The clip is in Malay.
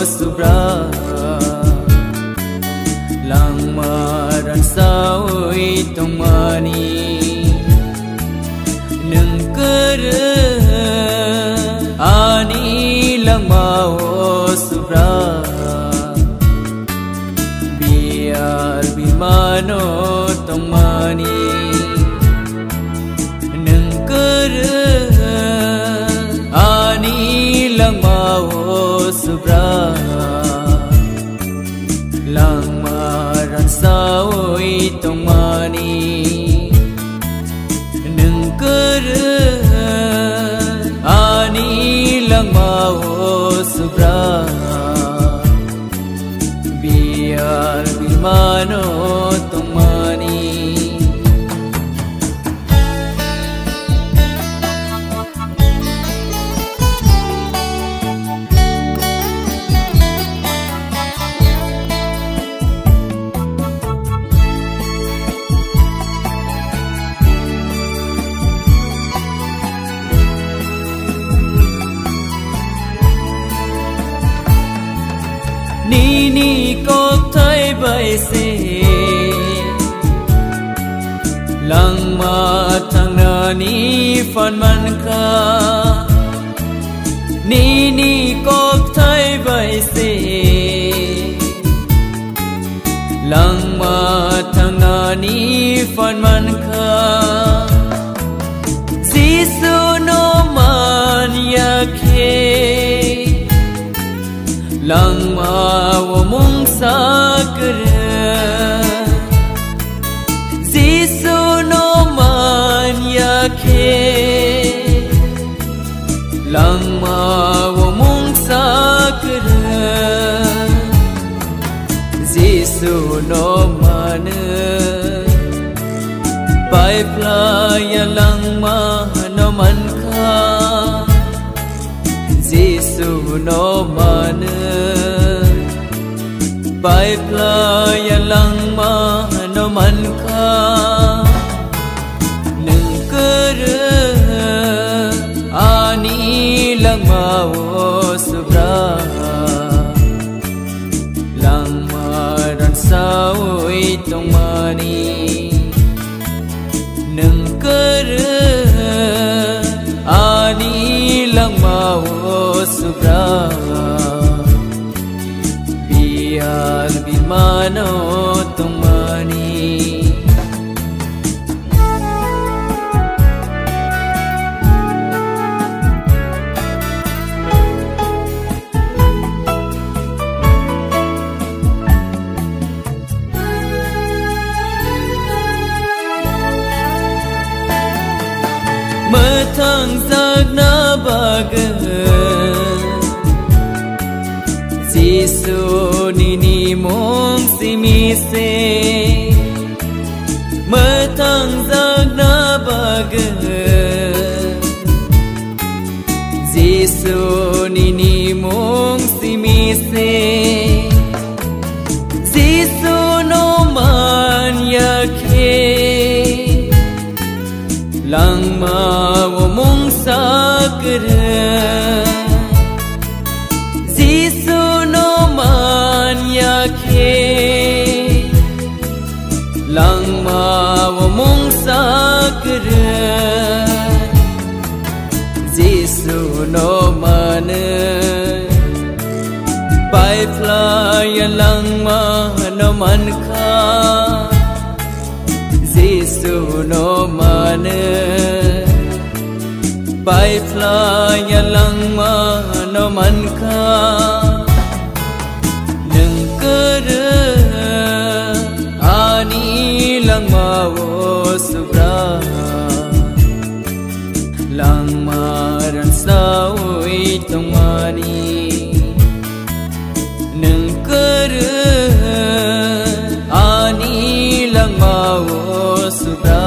subra lang maran sawi tong mani nung kere ani lang mau subra biar bimano tong mani nung kere ani lang mau subra lang maran sawi tong mani nung kere ani lang mau subra biar bimano tong mani Nini kok thay bay se lang ma thang na ni fan man ka Nini kok thay bay se lang ma thang na ni fan man ka Jisu no man ya ke lang ma wo mong sakre Jisu no man ya ke lang ma wo mong sakre Jisu no man pai playa lang ma no man ka Jisu no man pai playa lang ma no man ka nung kere ani lang ma wo subra lang maran sawi tong mani nung kere ani lang ma wo subra biar bimano tong mani Matang zagna bagan Jisu nini mong simise Matang zagna bagan Jisu nini mong simise Jisu no man yake lang ma wo mong sakre Jisu no man yake lang ma wo mong sakre Jisu no man pai playa lang ma no man ka Jisu no man pai playa lang ma no man ka nung kere ani lang ma wo subra lang maran sawi tong mani nung kere ani lang ma wo subra